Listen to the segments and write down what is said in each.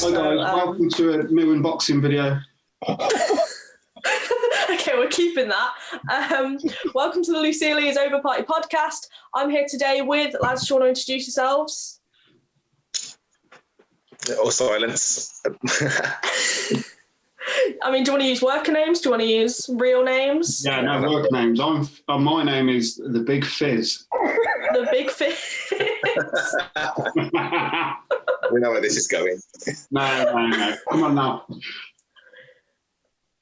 Hi guys, welcome to a new unboxing video. Okay, we're keeping that. Welcome to the Lucia Lee is Over Party podcast. I'm here today with lads. Do you want to introduce yourselves? Or silence. I mean, do you want to use worker names? Do you want to use real names? Yeah, no work names. My name is the Big Fizz. The Big Fizz. We know where this is going. No. Come on now.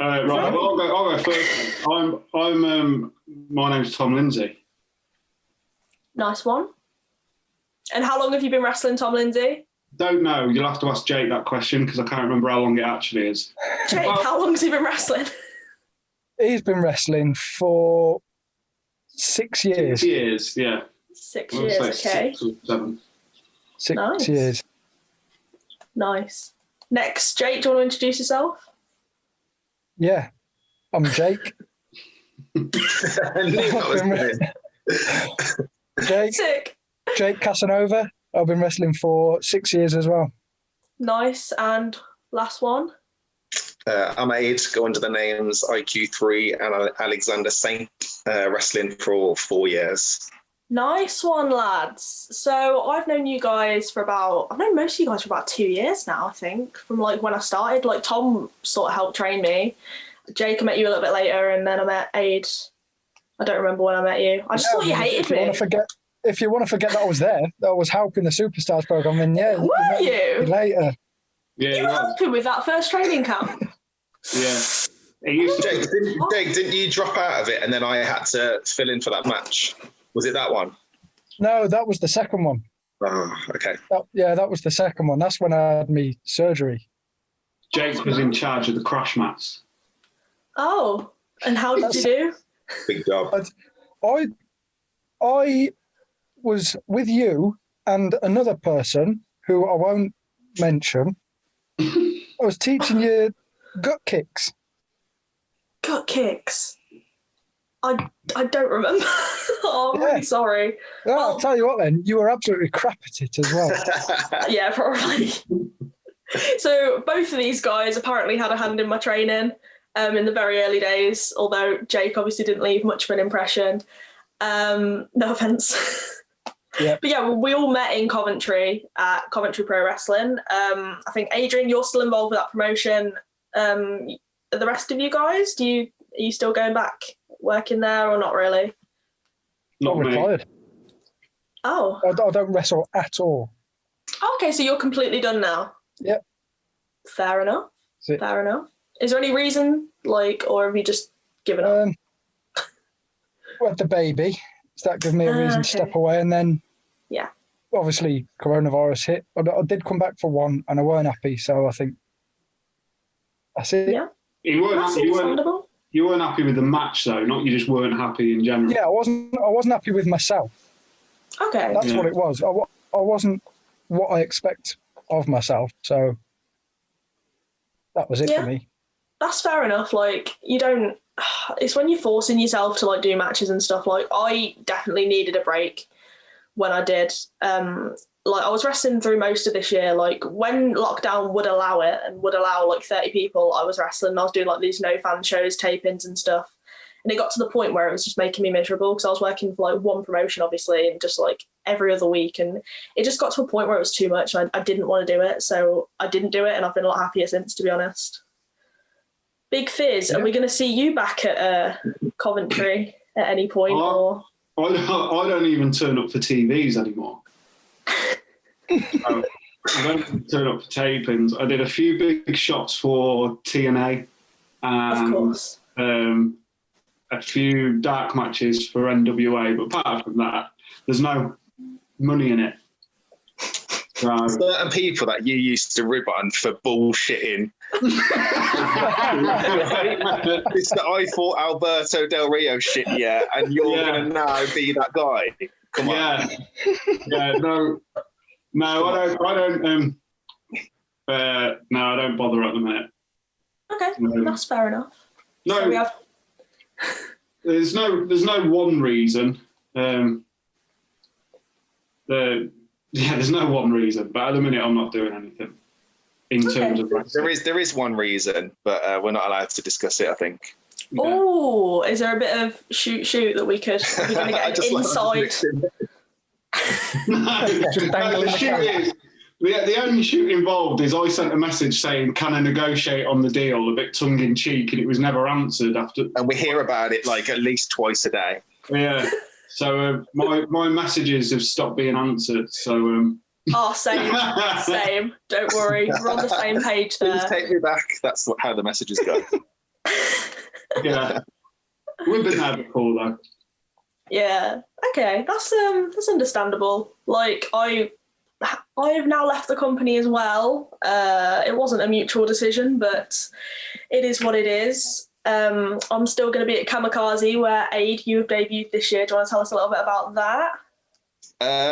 Right, well, I'll go first. My name's Tom Lindsay. Nice one. And how long have you been wrestling, Tom Lindsay? Don't know. You'll have to ask Jake that question because I can't remember how long it actually is. Jake, how long has he been wrestling? He's been wrestling for 6 years. 6 years, yeah. 6 years, okay. 6 or 7. 6 years. Nice. Next, Jake, do you want to introduce yourself? Yeah, I'm Jake. Sick. Jake Casanova. I've been wrestling for 6 years as well. Nice. And last one? I'm Aid, go under the names IQ3 and Alexander Saint, wrestling for 4 years. Nice one, lads. So I've known you guys I've known most of you guys for about 2 years now, I think, from like when I started. Like Tom sort of helped train me. Jake, I met you a little bit later, and then I met Aid. I don't remember when I met you. I just thought you hated me. If you want to forget that I was there, that I was helping the Superstars program, then yeah. Were you? Later. Yeah, you were helping with that first training camp. Yeah. Jake, didn't you drop out of it and then I had to fill in for that match? Was it that one? No, that was the second one. Oh, okay. That was the second one. That's when I had me surgery. Jake was in charge of the crash mats. Oh, and how did you do? Big job. I was with you and another person who I won't mention. I was teaching you gut kicks. Gut kicks? I don't remember. Oh, I'm really sorry. Well, I'll tell you what then, you were absolutely crap at it as well. Yeah, probably. So both of these guys apparently had a hand in my training in the very early days, although Jake obviously didn't leave much of an impression. No offence. Yeah. But yeah, we all met in Coventry at Coventry Pro Wrestling. I think, Adrian, you're still involved with that promotion. The rest of you guys, are you still going back working there or not really? Not retired. Oh. I don't wrestle at all. Okay, so you're completely done now? Yep. Fair enough. Fair enough. Is there any reason, or have you just given up? We had the baby. So that gave me a reason to step away. And then, yeah, obviously, coronavirus hit. I did come back for one and I weren't happy. So I think that's it. Yeah. You weren't happy with the match, though, not you just weren't happy in general. Yeah, I wasn't happy with myself. Okay. That's what it was. I wasn't what I expect of myself. So that was it for me. That's fair enough. It's when you're forcing yourself to do matches and stuff. I definitely needed a break when I did. I was wrestling through most of this year. When lockdown would allow it and would allow 30 people, I was wrestling. I was doing these no fan shows, tapings and stuff. And it got to the point where it was just making me miserable because I was working for one promotion, obviously, and just every other week. And it just got to a point where it was too much. I didn't want to do it. So I didn't do it. And I've been a lot happier since, to be honest. Big Fizz, are we going to see you back at Coventry at any point? Or I don't even turn up for TVs anymore. I don't turn up for tapings. I did a few big shots for TNA and of course. A few dark matches for NWA, but apart from that, there's no money in it. Certain people that you used to rib on for bullshitting. It's the I fought Alberto Del Rio shit, yeah, and you're gonna now be that guy. Come on. Yeah, no, I don't bother at the minute. Okay, that's fair enough. No, so we have... there's no one reason. There's no one reason, but at the minute I'm not doing anything. in terms of wrestling. There is one reason, but we're not allowed to discuss it, I think. Yeah. Oh, is there a bit of shoot that we could we're gonna get an inside? The only shoot involved is I sent a message saying, "Can I negotiate on the deal?" a bit tongue in cheek, and it was never answered after. And we hear about it like at least twice a day. Yeah. So my messages have stopped being answered. So. Oh, same. Don't worry, we're on the same page there. Please take me back. That's how the messages go. Yeah, we've been there before though. Yeah. Okay, that's understandable. Like I have now left the company as well. It wasn't a mutual decision, but it is what it is. I'm still going to be at Kamikaze, where Aid, you have debuted this year. Do you want to tell us a little bit about that?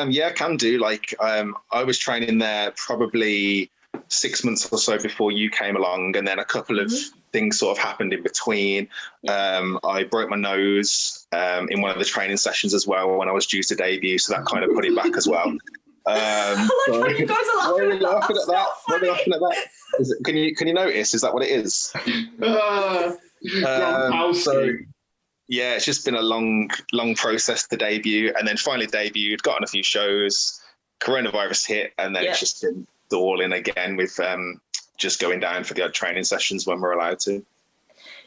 Yeah, can do. Like, I was training there probably 6 months or so before you came along, and then a couple of things sort of happened in between. I broke my nose in one of the training sessions as well when I was due to debut, so that kind of put it back as well. I like how you guys are laughing at that. Why are we laughing at that? Can you notice? Is that what it is? So, yeah, it's just been a long process to debut, and then finally debuted, got on a few shows, coronavirus hit, and then it's just been stalling again with just going down for the odd training sessions when we're allowed to.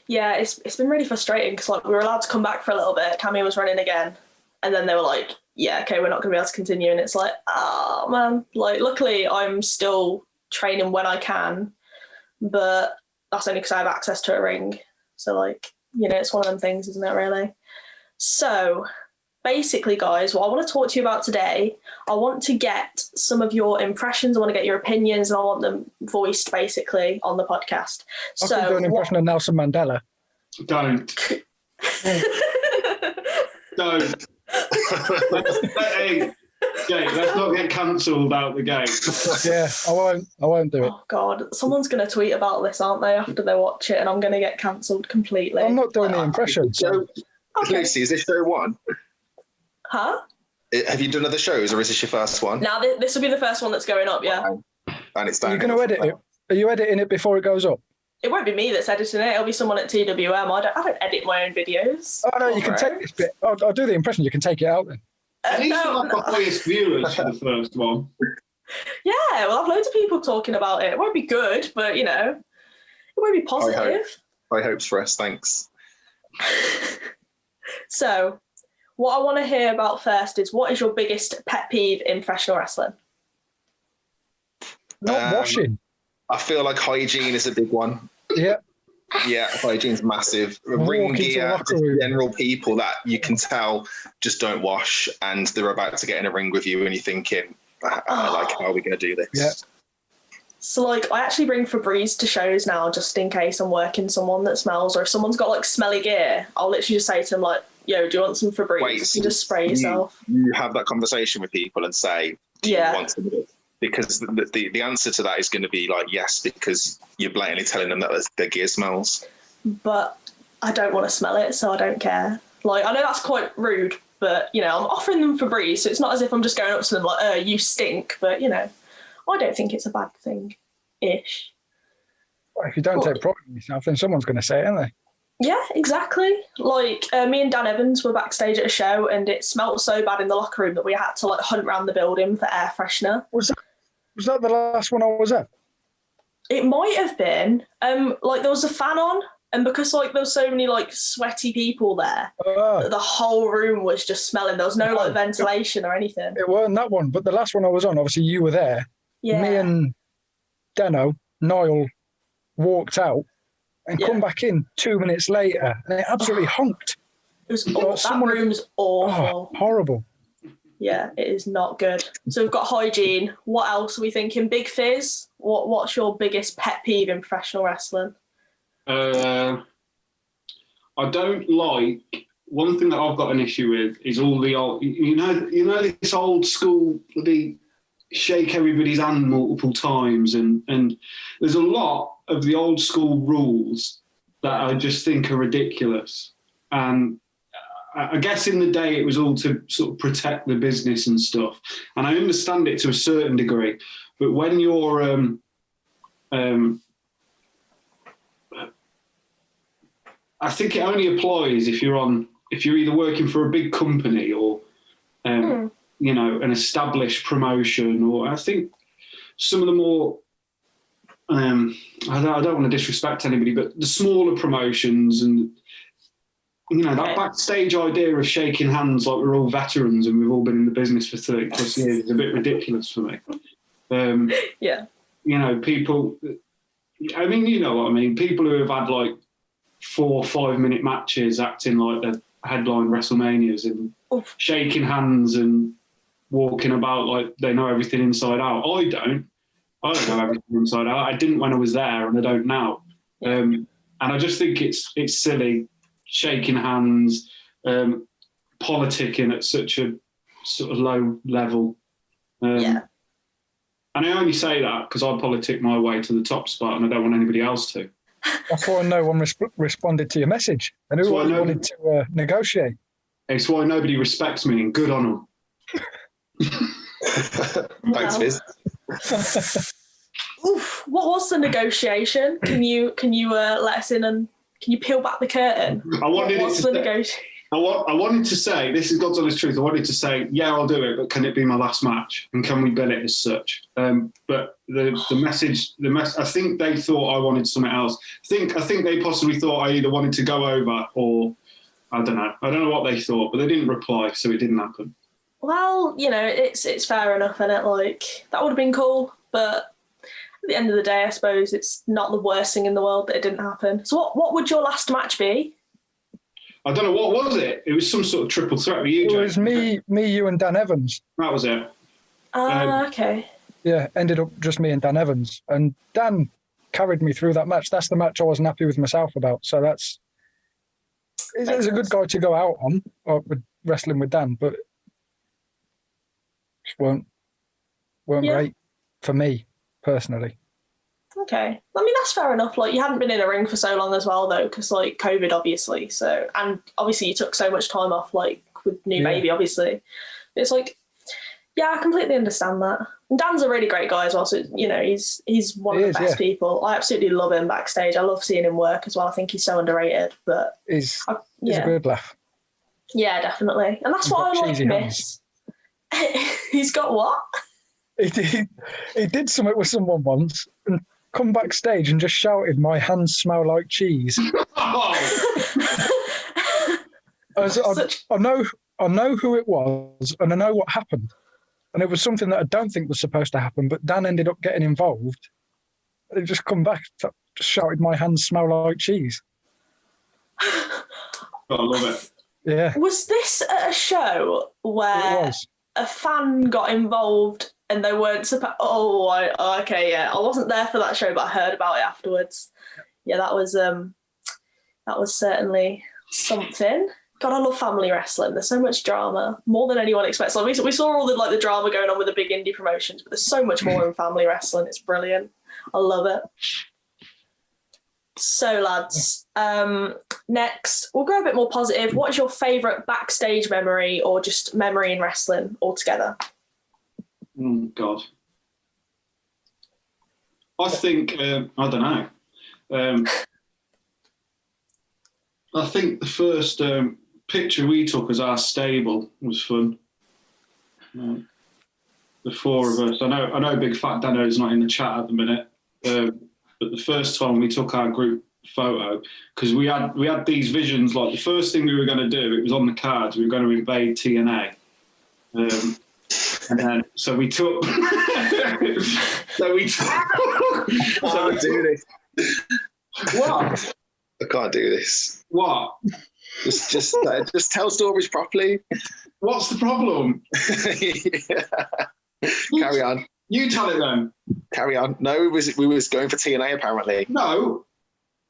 Yeah, it's been really frustrating because like we were allowed to come back for a little bit. Cammy was running again, and then they were like, "Yeah, okay, we're not going to be able to continue." And it's like, oh man. Like, luckily, I'm still training when I can, but that's only because I have access to a ring. So like, you know, it's one of them things, isn't it? Really. So basically, guys, what I want to talk to you about today, I want to get some of your impressions. I want to get your opinions, and I want them voiced basically on the podcast. I can do an impression of Nelson Mandela. Don't. Don't. Hey, Jake, let's not get cancelled out the gate. Yeah, I won't do it. Oh God, someone's going to tweet about this, aren't they, after they watch it, and I'm going to get cancelled completely. I'm not doing the impression. So. Okay. Lucy, is this show one? Huh? Have you done other shows, or is this your first one? Now this will be the first one that's going up, yeah. And it's down. You're going to edit it? Are you editing it before it goes up? It won't be me that's editing it. It'll be someone at TWM. I don't edit my own videos. Oh no, you can take this bit. I'll do the impression. You can take it out then. At least No. we've got the highest viewers for the first one. Yeah, we'll have loads of people talking about it. It won't be good, but you know, it won't be positive. High hopes for us. Thanks. So, what I want to hear about first is, what is your biggest pet peeve in professional wrestling? Not washing. I feel like hygiene is a big one. Yeah. Yeah, hygiene's massive. Ring gear, general people that you can tell just don't wash, and they're about to get in a ring with you, and you're thinking, like, how are we going to do this? Yeah. So, like, I actually bring Febreze to shows now just in case I'm working someone that smells, or if someone's got, like, smelly gear, I'll literally just say to them, like, yo, do you want some Febreze? Wait, you just spray yourself. You have that conversation with people and say, do you want some of this? Because the answer to that is going to be like, yes, because you're blatantly telling them that their gear smells. But I don't want to smell it, so I don't care. Like, I know that's quite rude, but, you know, I'm offering them Febreze, so it's not as if I'm just going up to them like, you stink. But, you know, I don't think it's a bad thing-ish. Well, if you don't take pride in yourself, then someone's going to say it, aren't they? Yeah, exactly. Like, me and Dan Evans were backstage at a show, and it smelled so bad in the locker room that we had to, like, hunt around the building for air freshener. Was that the last one I was at? It might have been. Like, there was a fan on, and because, like, there was so many, like, sweaty people there, the whole room was just smelling. There was no, like, ventilation or anything. It weren't that one, but the last one I was on, obviously you were there. Yeah. Me and Niall walked out and come back in 2 minutes later, and it absolutely honked. It was that room's awful. Oh, horrible. Yeah, it is not good. So we've got hygiene. What else are we thinking? Big Fizz? What's your biggest pet peeve in professional wrestling? I don't like, one thing that I've got an issue with is all the old, you know this old school, the shake everybody's hand multiple times, and there's a lot of the old school rules that I just think are ridiculous. And I guess in the day it was all to sort of protect the business and stuff, and I understand it to a certain degree. But when you're I think it only applies if you're either working for a big company or, an established promotion, or I think some of the more, I don't want to disrespect anybody, but the smaller promotions and, that backstage idea of shaking hands like we're all veterans and we've all been in the business for 30 plus years is a bit ridiculous for me. People, I mean, you know what I mean? People who have had like 4 or 5 minute matches acting like the headline WrestleManias and shaking hands and walking about like they know everything inside out. I don't know everything inside out. I didn't when I was there and I don't now. And I just think it's silly shaking hands, politicking at such a sort of low level. And I only say that because I politic my way to the top spot and I don't want anybody else to. That's why no one responded to your message. And who wanted to negotiate? It's why nobody respects me, and good on them. Thanks, Viz. Oof, what was the negotiation? Can you let us in and can you peel back the curtain? I wanted to say, this is God's honest truth, I wanted to say, yeah, I'll do it, but can it be my last match? And can we bill it as such? But the message, I think they thought I wanted something else. I think they possibly thought I either wanted to go over or, I don't know. I don't know what they thought, but they didn't reply, so it didn't happen. Well, it's fair enough, isn't it? Like, that would have been cool, but at the end of the day, I suppose it's not the worst thing in the world that it didn't happen. So what would your last match be? I don't know, what was it? It was some sort of triple threat with you, Jake. It was me, you and Dan Evans. That was it. Okay. Yeah, ended up just me and Dan Evans. And Dan carried me through that match. That's the match I wasn't happy with myself about. So he's a good guy to go out on, with wrestling with Dan, but just weren't great for me personally. Okay. I mean, that's fair enough. Like, you hadn't been in a ring for so long as well, though, because, like, COVID, obviously. So, and obviously you took so much time off, like, with new baby, obviously. It's like, yeah, I completely understand that. And Dan's a really great guy as well. So, he's one of the best people. I absolutely love him backstage. I love seeing him work as well. I think he's so underrated. But he's a good laugh. Yeah, definitely. And that's what I miss. He's got what? He did something with someone once and come backstage and just shouted, "My hands smell like cheese." I know who it was and I know what happened. And it was something that I don't think was supposed to happen, but Dan ended up getting involved. He just come back, just shouted, "My hands smell like cheese." I love it. Yeah. Was this at a show where a fan got involved and they weren't supposed? Okay, yeah. I wasn't there for that show, but I heard about it afterwards. Yeah, that was certainly something. God, I love family wrestling. There's so much drama, more than anyone expects. Like, we saw all the drama going on with the big indie promotions, but there's so much more in family wrestling. It's brilliant. I love it. So, lads, next, we'll go a bit more positive. What is your favourite backstage memory or just memory in wrestling altogether? Oh, God. I think, I don't know. I think the first picture we took as our stable was fun. The four of us. I know Big Fat Dano's not in the chat at the minute, but the first time we took our group photo, because we had these visions, like the first thing we were going to do, it was on the cards, we were going to invade TNA. And then, so we took... Can't do this. What? I can't do this. What? Just tell stories properly. What's the problem? Carry on. You tell it then. Carry on. No, we was going for TNA apparently. No.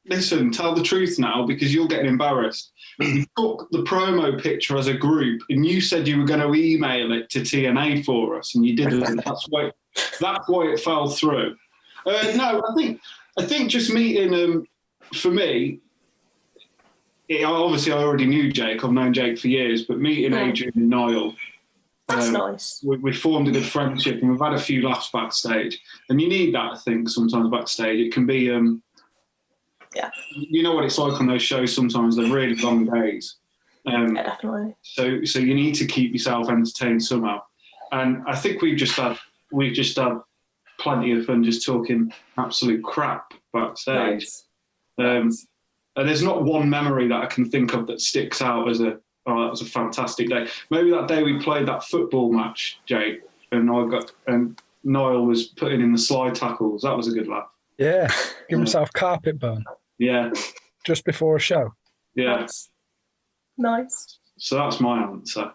Listen, tell the truth now because you're getting embarrassed. We took the promo picture as a group and you said you were going to email it to TNA for us and you didn't. That's why it fell through. No, I think just meeting for me, obviously I already knew Jake. I've known Jake for years, but meeting Adrian and Niall That's nice. We formed a good friendship, and we've had a few laughs backstage. And you need that, I think, sometimes backstage. It can be, yeah. You know what it's like on those shows. Sometimes they're really long days. Yeah, definitely. So you need to keep yourself entertained somehow. And I think we've just had plenty of fun just talking absolute crap backstage. Nice. And there's not one memory that I can think of that sticks out as that was a fantastic day. Maybe that day we played that football match, Jake, and Niall was putting in the slide tackles. That was a good laugh. Yeah, give himself carpet burn. Yeah. Just before a show. Yeah. Nice. So that's my answer.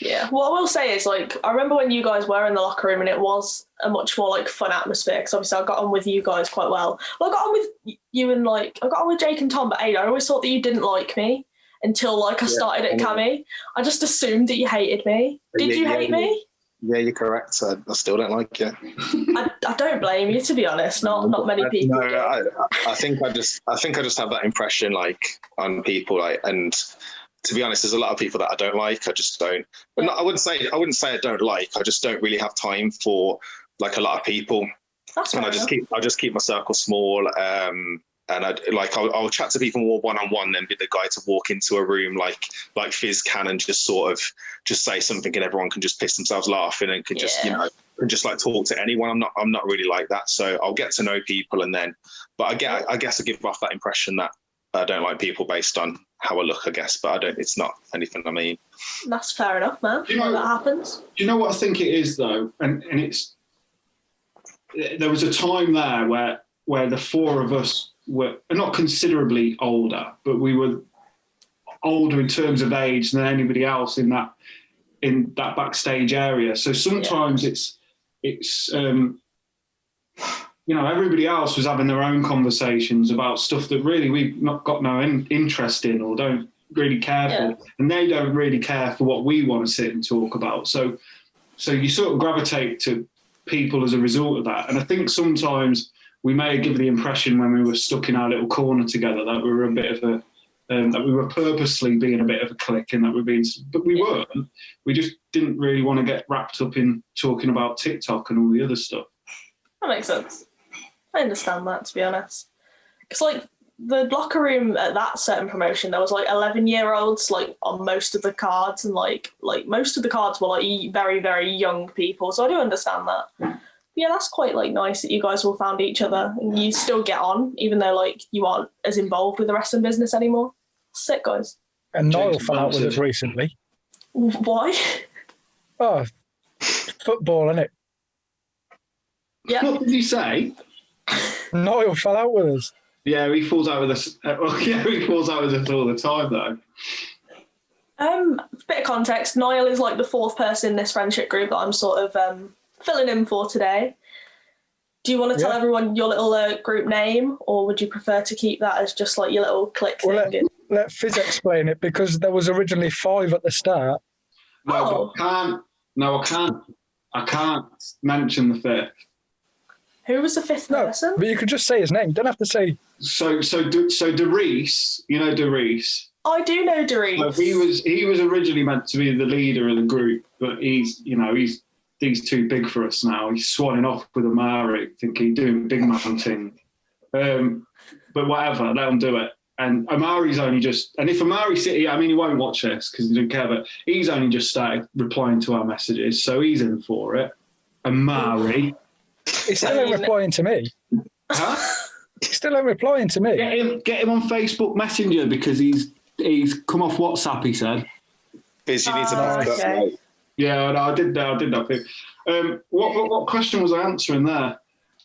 Yeah. What I will say is, like, I remember when you guys were in the locker room and it was a much more, like, fun atmosphere, because obviously I got on with you guys quite well. Well, I got on with you and, like, I got on with Jake and Tom, but I always thought that you didn't like me until, like, I started at Cami. I just assumed that you hated me. Did you hate me? Yeah, you're correct. I still don't like you. I don't blame you, to be honest. Not many people. No, I think I just have that impression, like, on people, like, and to be honest, there's a lot of people that I don't like. I just don't. But I wouldn't say I don't like. I just don't really have time for, like, a lot of people. That's and I just keep my circle small. And I'll chat to people more one-on-one than be the guy to walk into a room like Fizz can and just sort of just say something and everyone can just piss themselves laughing and can just, you know, and just like talk to anyone. I'm not really like that. So I'll get to know people but I guess I give off that impression that I don't like people based on how I look, I guess, but it's not anything I mean. That's fair enough, man. That happens. Do you know what I think it is though? And there was a time there where the four of us were not considerably older, but we were older in terms of age than anybody else in that backstage area. So sometimes it's everybody else was having their own conversations about stuff that really we've not got no interest in or don't really care for, and they don't really care for what we want to sit and talk about. So you sort of gravitate to people as a result of that. And I think sometimes we may give the impression when we were stuck in our little corner together that we were a bit of that we were purposely being a bit of a clique and that but we weren't. We just didn't really want to get wrapped up in talking about TikTok and all the other stuff. That makes sense. I understand that, to be honest. Because, like, the locker room at that certain promotion, there was, like, 11-year-olds, like, on most of the cards, and, like most of the cards were, like, very, very young people. So I do understand that. Yeah, that's quite, like, nice that you guys all found each other and you still get on, even though, like, you aren't as involved with the wrestling business anymore. Sick, guys. And Niall fell out with us recently. Why? Oh, football, innit? Yeah. What did you say? Niall fell out with us. Yeah, he falls out with us. He falls out with us all the time, though. Bit of context. Niall is, like, the fourth person in this friendship group that I'm sort of filling in for today. Do you want to tell everyone your little group name, or would you prefer to keep that as just like your little clique thing? Let Fizz explain it, because there was originally 5 at the start. No, I can't mention the 5th. Who was the 5th person? But you could just say his name. You don't have to say. So Derice, you know Derice. I do know Derice. So he was originally meant to be the leader of the group, but he's too big for us now. He's swanning off with Omari, thinking doing big man thing. But whatever, let him do it. And Omari's only just, and if Omari City, I mean, he won't watch this because he doesn't care, but he's only just started replying to our messages, so he's in for it. Omari. He's still ain't replying to me. Huh? He's still ain't replying to me. Get him on Facebook Messenger because he's come off WhatsApp, he said. Fizz, you need to know that. Yeah, no, I did that. What question was I answering there?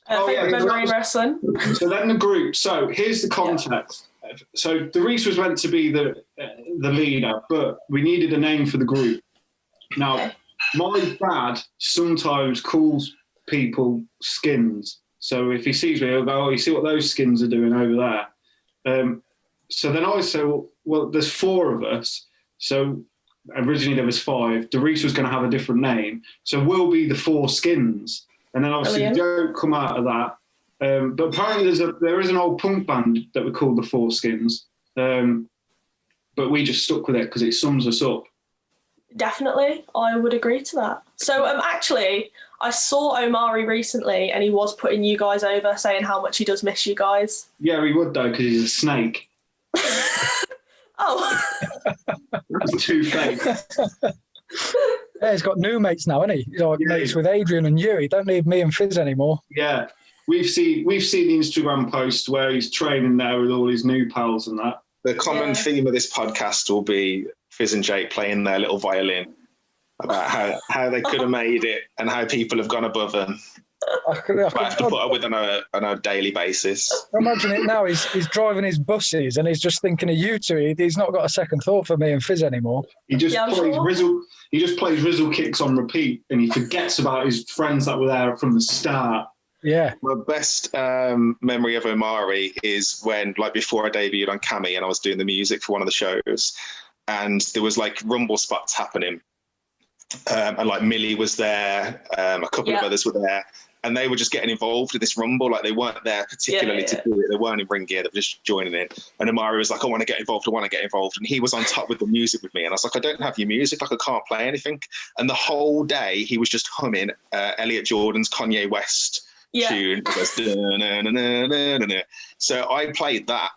Favorite memory in wrestling. So then the group. So here's the context. Yeah. So Derice was meant to be the leader, but we needed a name for the group. Now, my dad sometimes calls people skins. So if he sees me, he'll go, "Oh, you see what those skins are doing over there?" So then I say, "Well, there's 4 of us." So originally there was 5. Derice was going to have a different name, so we'll be the 4 skins. And then obviously don't come out of that. But apparently there is an old punk band that we call the 4 Skins, but we just stuck with it because it sums us up. Definitely, I would agree to that. So actually, I saw Omari recently, and he was putting you guys over, saying how much he does miss you guys. Yeah, he would though, because he's a snake. Oh. That's too fake. Yeah, he's got new mates now, hasn't he? He's like mates with Adrian and you. He don't need me and Fizz anymore. Yeah, we've seen the Instagram post where he's training there with all his new pals and that. The common theme of this podcast will be Fizz and Jake playing their little violin about how they could have made it and how people have gone above them. I have to put up with on a daily basis. Imagine it now. He's driving his buses and he's just thinking of you two. He's not got a second thought for me and Fizz anymore. He just plays Rizzle. He just plays Rizzle kicks on repeat, and he forgets about his friends that were there from the start. Yeah. My best memory of Omari is when, like, before I debuted on Cami and I was doing the music for one of the shows, and there was like rumble spots happening, and like Millie was there, a couple of others were there. And they were just getting involved in this rumble. Like, they weren't there particularly to do it. They weren't in ring gear. They were just joining in. And Omari was like, I want to get involved. And he was on top with the music with me. And I was like, I don't have your music. Like, I can't play anything. And the whole day he was just humming Elliot Jordan's Kanye West tune. So I played that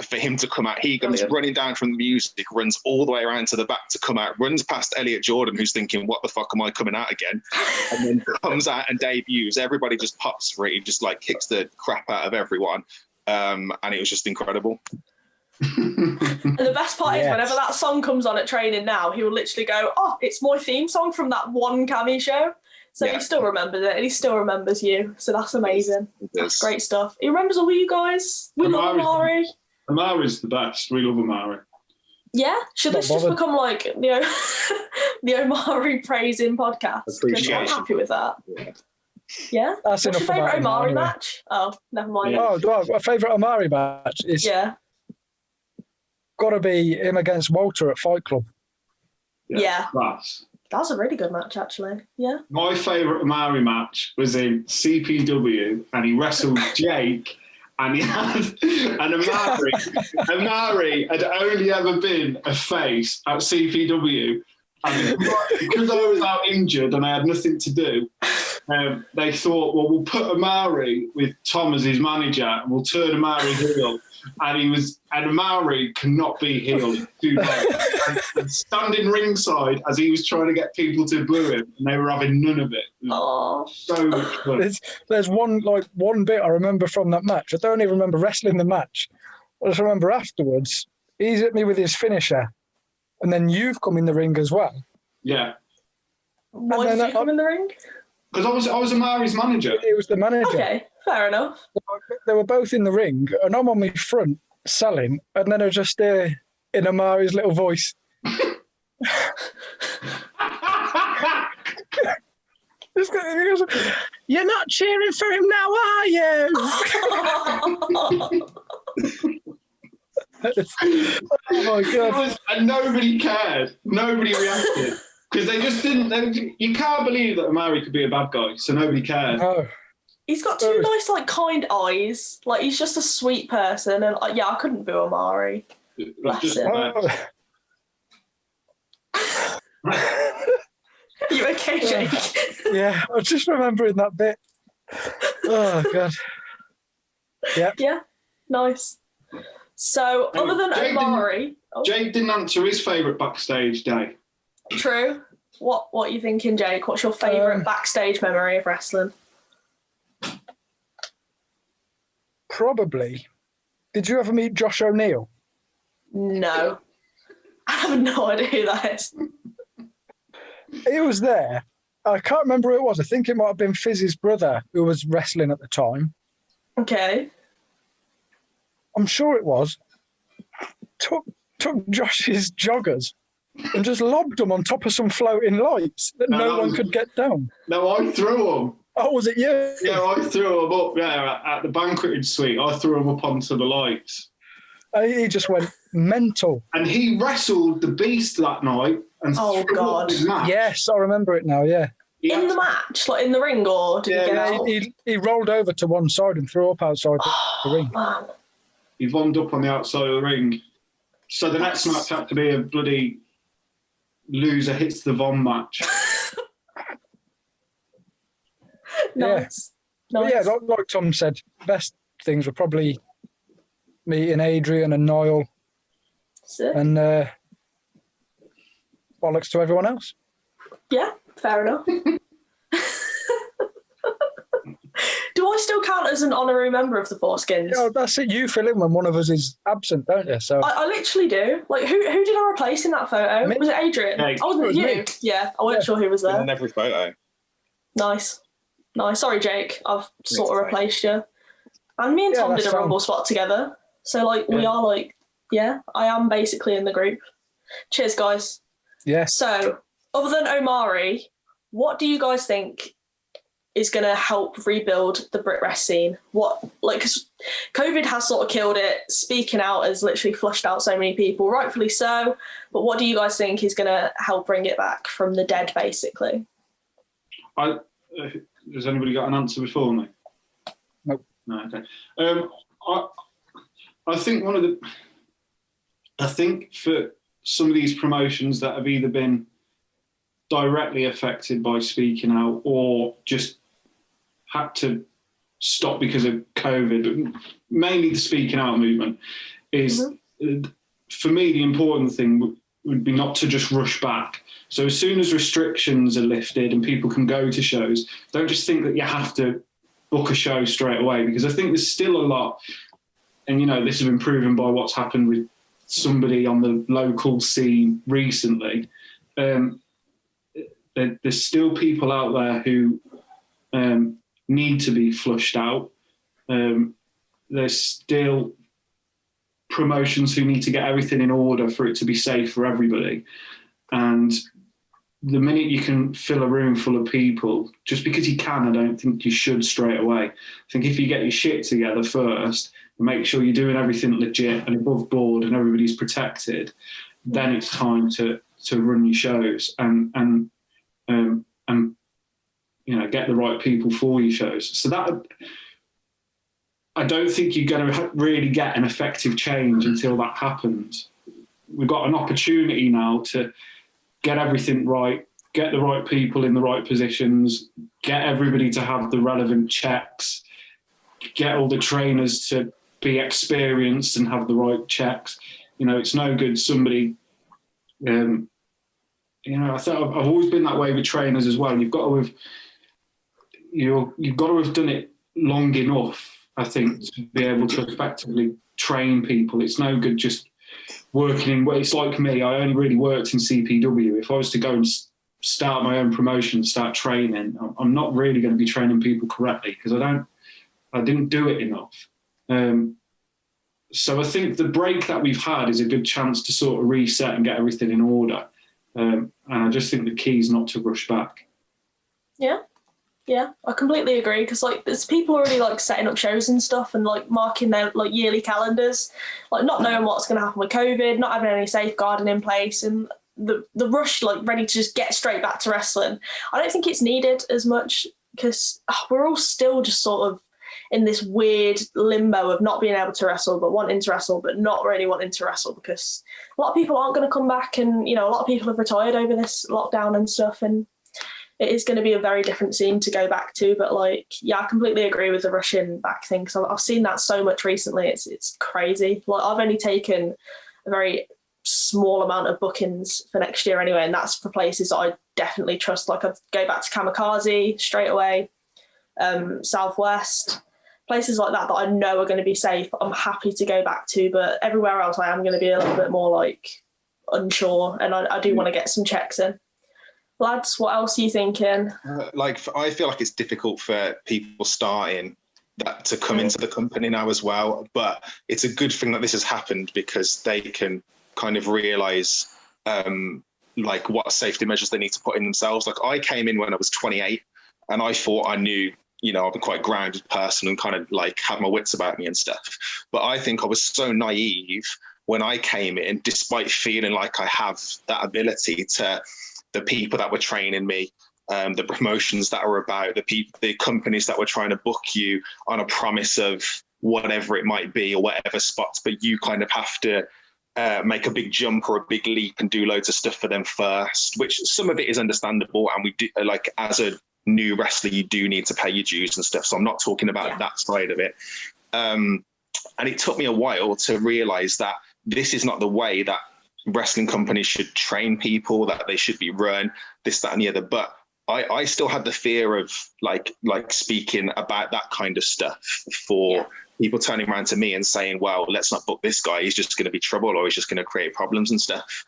for him to come out. He comes running down from the music, runs all the way around to the back to come out, runs past Elliot Jordan, who's thinking, what the fuck am I coming out again? And then comes out and debuts. Everybody just pops for it. He just like kicks the crap out of everyone. And it was just incredible. And the best part is whenever that song comes on at training now, he will literally go, oh, it's my theme song from that one Cami show. So he still remembers it, and he still remembers you. So that's amazing. That's great stuff. He remembers all you guys. We love Omari. Omari's the best. We love Omari. Yeah? Should this just become like the Omari praising podcast? Because I'm happy with that. Yeah? That's What's your favourite Omari match? Oh, never mind. Oh, my favourite Omari match is got to be him against Walter at Fight Club. Yeah. That's a really good match, actually. Yeah. My favourite Omari match was in CPW, and he wrestled Jake. And Omari had only ever been a face at CPW. And because I was out injured and I had nothing to do, they thought, well, we'll put Omari with Tom as his manager and we'll turn Omari heel. And Omari cannot be heel. Too bad. And standing ringside as he was trying to get people to boo him, and they were having none of it. So much fun. There's one bit I remember from that match. I don't even remember wrestling the match. I just remember afterwards, he's hit me with his finisher, and then you've come in the ring as well. Yeah. Why did you come in the ring? Because I was Omari's manager. He was the manager. Okay, fair enough. They were both in the ring, and I'm on my front selling, and then I just hear in Omari's little voice. You're not cheering for him now, are you? Oh my God. And nobody cared. Nobody reacted. Because they just didn't. You can't believe that Omari could be a bad guy, so nobody cared. No. He's got two nice, like, kind eyes. Like, he's just a sweet person. And, like, I couldn't boo Omari. Bless him. You okay, Jake? Yeah, I was just remembering that bit. Oh, God. Yeah, nice. So, other than Omari... Jake didn't answer his favourite backstage day. True. What are you thinking, Jake? What's your favourite backstage memory of wrestling? Probably. Did you ever meet Josh O'Neill? No. I have no idea who that is. He was there. I can't remember who it was. I think it might have been Fizz's brother who was wrestling at the time. Okay. I'm sure it was. Took Josh's joggers and just lobbed them on top of some floating lights that no one could get down. No, I threw them. Oh, was it you? Yeah, I threw them up at the banqueting suite. I threw them up onto the lights. He just went mental. And he wrestled the Beast that night. And God. Yes, I remember it now, yeah. In the match? Like in the ring, or did he get out? He rolled over to one side and threw up outside the ring. Man. He vomed up on the outside of the ring. So the next match had to be a bloody loser hits the Von match. Nice. But yeah, like Tom said, best things were probably meeting Adrian and Niall. Sick. And bollocks to everyone else. Yeah, fair enough. Do I still count as an honorary member of the Foreskins? Yeah, that's it. You fill in when one of us is absent, don't you? So I literally do. Like, who did I replace in that photo? Me. Was it Adrian? Hey. Oh, wasn't it you? Me. Yeah, I wasn't sure who was Been there. in every photo. Nice. Sorry, Jake. I've sort of fine. replaced you. And me and Yeah, Tom that's did a fine. Rumble spot together. So, like, we are like, yeah, I am basically in the group. Cheers, guys. yeah. So, other than Omari, what do you guys think is going to help rebuild the Brit Rest scene? Because COVID has sort of killed it. Speaking out has literally flushed out so many people, rightfully so. But what do you guys think is going to help bring it back from the dead, basically? Has anybody got an answer before me? Nope. No, okay. I think for some of these promotions that have either been directly affected by speaking out or just had to stop because of COVID, but mainly the speaking out movement is, for me, the important thing would be not to just rush back. So as soon as restrictions are lifted and people can go to shows, don't just think that you have to book a show straight away, because I think there's still a lot, and this has been proven by what's happened with somebody on the local scene recently. There's still people out there who need to be flushed out. There's still promotions who need to get everything in order for it to be safe for everybody. And the minute you can fill a room full of people, just because you can, I don't think you should straight away. I think if you get your shit together first, and make sure you're doing everything legit and above board and everybody's protected, then it's time to run your shows and get the right people for your shows. So that, I don't think you're going to really get an effective change until that happens. We've got an opportunity now to get everything right, get the right people in the right positions, get everybody to have the relevant checks, get all the trainers to be experienced and have the right checks. It's no good somebody, I think I've always been that way with trainers as well. You've got to have done it long enough, I think, to be able to effectively train people. It's no good just working in, it's like me, I only really worked in CPW. If I was to go and start my own promotion, start training, I'm not really going to be training people correctly because I didn't do it enough. So I think the break that we've had is a good chance to sort of reset and get everything in order. And I just think the key is not to rush back. Yeah, I completely agree, because there's people already setting up shows and stuff and marking their yearly calendars, not knowing what's going to happen with COVID, not having any safeguarding in place, and the rush ready to just get straight back to wrestling. I don't think it's needed as much, because we're all still just sort of in this weird limbo of not being able to wrestle but wanting to wrestle but not really wanting to wrestle, because a lot of people aren't going to come back, and a lot of people have retired over this lockdown and stuff, and it is going to be a very different scene to go back to. But I completely agree with the rushing back thing, because I've seen that so much recently. It's crazy. I've only taken a very small amount of bookings for next year anyway, and that's for places that I definitely trust. I'd go back to Kamikaze straight away, Southwest, places like that I know are going to be safe. I'm happy to go back to, but everywhere else I am going to be a little bit more unsure, and I do want to get some checks in. Lads, what else are you thinking? I feel like it's difficult for people starting that to come into the company now as well, but it's a good thing that this has happened, because they can kind of realise what safety measures they need to put in themselves. I came in when I was 28, and I thought I knew, I'm a quite grounded person and kind of had my wits about me and stuff. But I think I was so naive when I came in, despite feeling like I have that ability, to the people that were training me, the promotions that were about, the companies that were trying to book you on a promise of whatever it might be or whatever spots, but you kind of have to make a big jump or a big leap and do loads of stuff for them first, which some of it is understandable. And we do, like, as a new wrestler, you do need to pay your dues and stuff. So I'm not talking about that side of it. And it took me a while to realize that this is not the way that wrestling companies should train people, that they should be run, this, that, and the other. But I still had the fear of like speaking about that kind of stuff for people turning around to me and saying, well, let's not book this guy. He's just going to be trouble, or he's just going to create problems and stuff.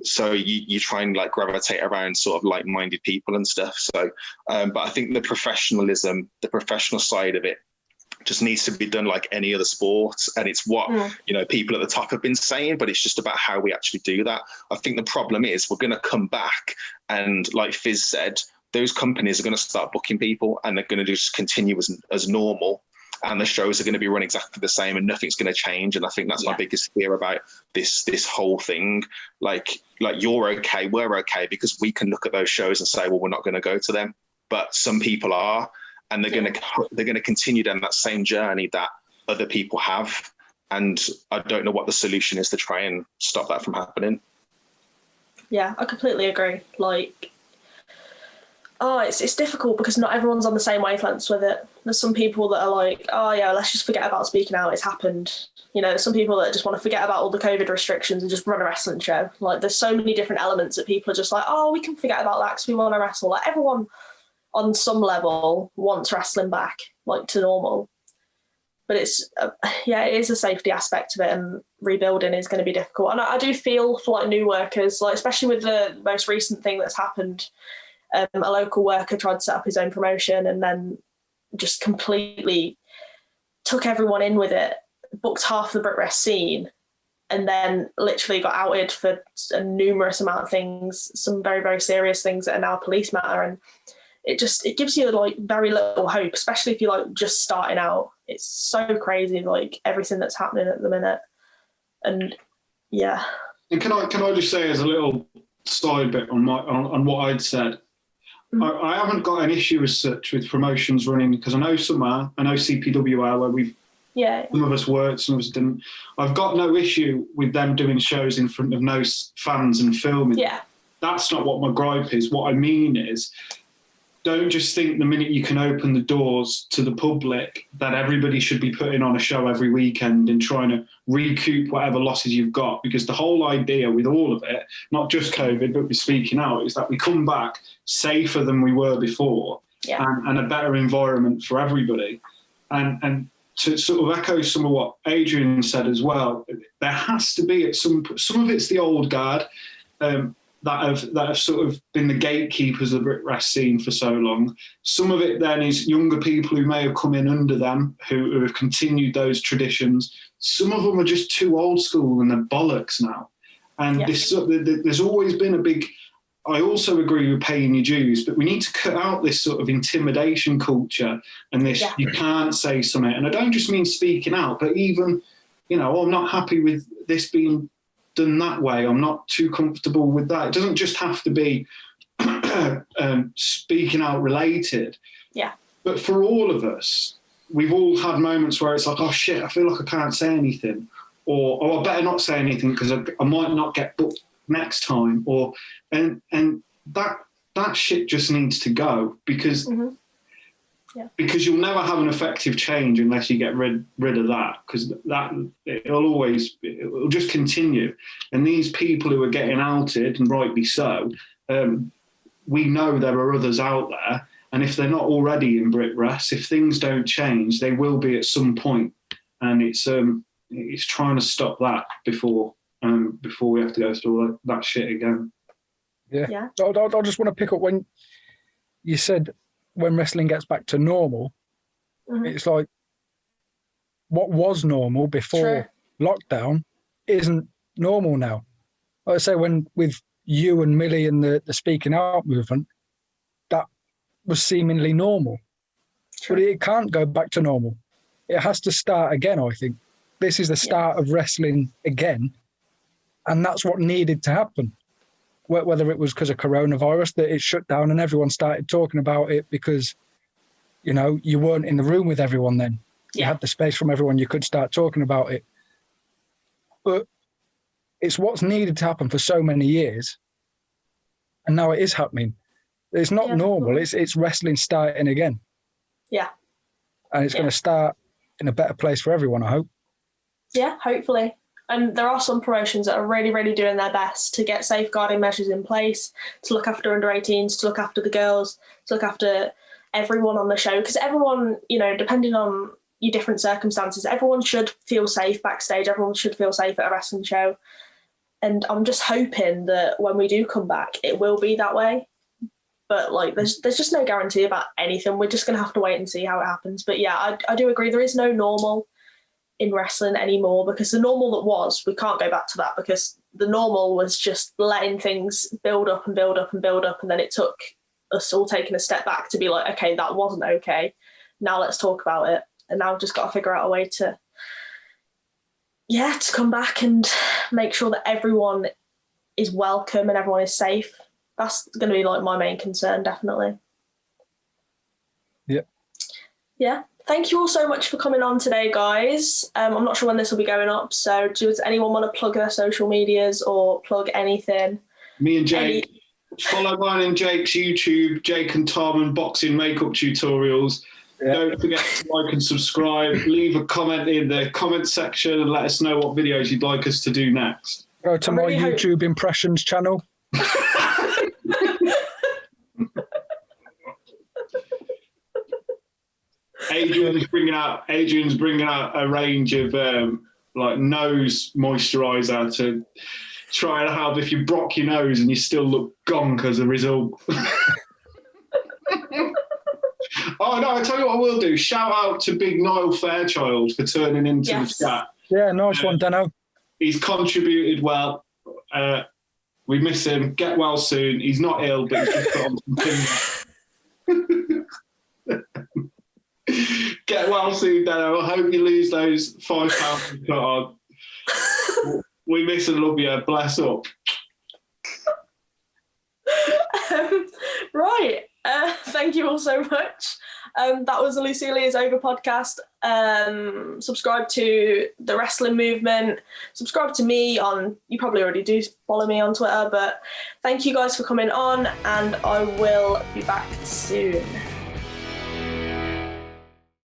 So you try and like gravitate around sort of like-minded people and stuff. So, but I think the professionalism, the professional side of it just needs to be done like any other sport. And it's what, you know, people at the top have been saying, but it's just about how we actually do that. I think the problem is we're going to come back and, like Fizz said, those companies are going to start booking people and they're going to just continue as normal. And the shows are going to be run exactly the same and nothing's going to change. And I think that's my biggest fear about this whole thing. Like you're okay, we're okay, because we can look at those shows and say, well, we're not going to go to them. But some people are, and they're going to continue down that same journey that other people have. And I don't know what the solution is to try and stop that from happening. Yeah, I completely agree. Like, it's difficult because not everyone's on the same wavelengths with it. There's some people that are like, oh yeah, let's just forget about speaking out, it's happened. You know, there's some people that just want to forget about all the COVID restrictions and just run a wrestling show. Like, there's so many different elements that people are just like, oh, we can forget about that because we want to wrestle. Like, everyone on some level wants wrestling back, like, to normal. But it's, it is a safety aspect of it, and rebuilding is going to be difficult. And I do feel for like new workers, like especially with the most recent thing that's happened, a local worker tried to set up his own promotion and then just completely took everyone in with it, booked half the Brit Rest scene, and then literally got outed for a numerous amount of things, some very, very serious things that are now police matter. And it gives you like very little hope, especially if you're like just starting out. It's so crazy, like everything that's happening at the minute. And yeah. And can I just say as a little side bit on what I'd said, I haven't got an issue as such with promotions running, because I know CPW are, where some of us worked, some of us didn't. I've got no issue with them doing shows in front of no fans and filming. Yeah. That's not what my gripe is. What I mean is, don't just think the minute you can open the doors to the public that everybody should be putting on a show every weekend and trying to recoup whatever losses you've got. Because the whole idea with all of it, not just COVID, but with speaking out, is that we come back safer than we were before, and a better environment for everybody. And to sort of echo some of what Adrian said as well, there has to be some of it's the old guard, that have sort of been the gatekeepers of the Brit Rest scene for so long. Some of it then is younger people who may have come in under them, who have continued those traditions. Some of them are just too old school and they're bollocks now. And there's always been a big... I also agree with paying your dues, but we need to cut out this sort of intimidation culture and this you can't say something. And I don't just mean speaking out, but even, you know, I'm not happy with this being done that way. I'm not too comfortable with that. It doesn't just have to be speaking out related. Yeah. But for all of us, we've all had moments where it's like, oh shit, I feel like I can't say anything, or oh, I better not say anything because I might not get booked next time, or and that shit just needs to go, because because you'll never have an effective change unless you get rid of that, because it'll just continue. And these people who are getting outed, and rightly so, we know there are others out there, and if they're not already in Brit Rest, if things don't change, they will be at some point. And it's trying to stop that before we have to go through all that shit again. Yeah. I just want to pick up when you said, when wrestling gets back to normal, it's like what was normal before lockdown isn't normal now. Like I say, when with you and Millie and the speaking out movement, that was seemingly normal. But it can't go back to normal. It has to start again, I think. This is the start of wrestling again, and that's what needed to happen. Whether it was because of coronavirus that it shut down and everyone started talking about it because, you know, you weren't in the room with everyone then. You had the space from everyone, you could start talking about it. But it's what's needed to happen for so many years, and now it is happening. It's not normal. It's wrestling starting again. Yeah. And it's going to start in a better place for everyone, I hope. Yeah, hopefully. And there are some promotions that are really, really doing their best to get safeguarding measures in place, to look after under 18s, to look after the girls, to look after everyone on the show. Because everyone, you know, depending on your different circumstances, everyone should feel safe backstage. Everyone should feel safe at a wrestling show. And I'm just hoping that when we do come back, it will be that way. But like, there's just no guarantee about anything. We're just going to have to wait and see how it happens. But yeah, I do agree. There is no normal in wrestling anymore, because the normal that was, we can't go back to that, because the normal was just letting things build up and build up and build up. And then it took us all taking a step back to be like, okay, that wasn't okay. Now let's talk about it. And now I've just got to figure out a way to come back and make sure that everyone is welcome and everyone is safe. That's going to be like my main concern, definitely. Yeah. Thank you all so much for coming on today, guys. I'm not sure when this will be going up, so does anyone want to plug their social medias or plug anything? Me and Jake. Follow mine and Jake's YouTube, Jake and Tom Unboxing Makeup Tutorials. Yeah. Don't forget to like and subscribe. Leave a comment in the comment section and let us know what videos you'd like us to do next. Go to my YouTube impressions channel. Adrian's bringing out a range of like nose moisturiser to try and help if you brock your nose and you still look gonk as a result. Oh no! I tell you what I will do. Shout out to Big Niall Fairchild for turning into the chat. Yeah, nice one, Dano. He's contributed well. We miss him. Get well soon. He's not ill, but he's just put on some things. Get well soon, Dano. I hope you lose those 5 pounds you put on. We miss and love you. Bless up. Right. Thank you all so much. That was the Lucia Lee is Over podcast. Subscribe to the Wrestling Movement. Subscribe to me on, you probably already do follow me on Twitter, but thank you guys for coming on, and I will be back soon.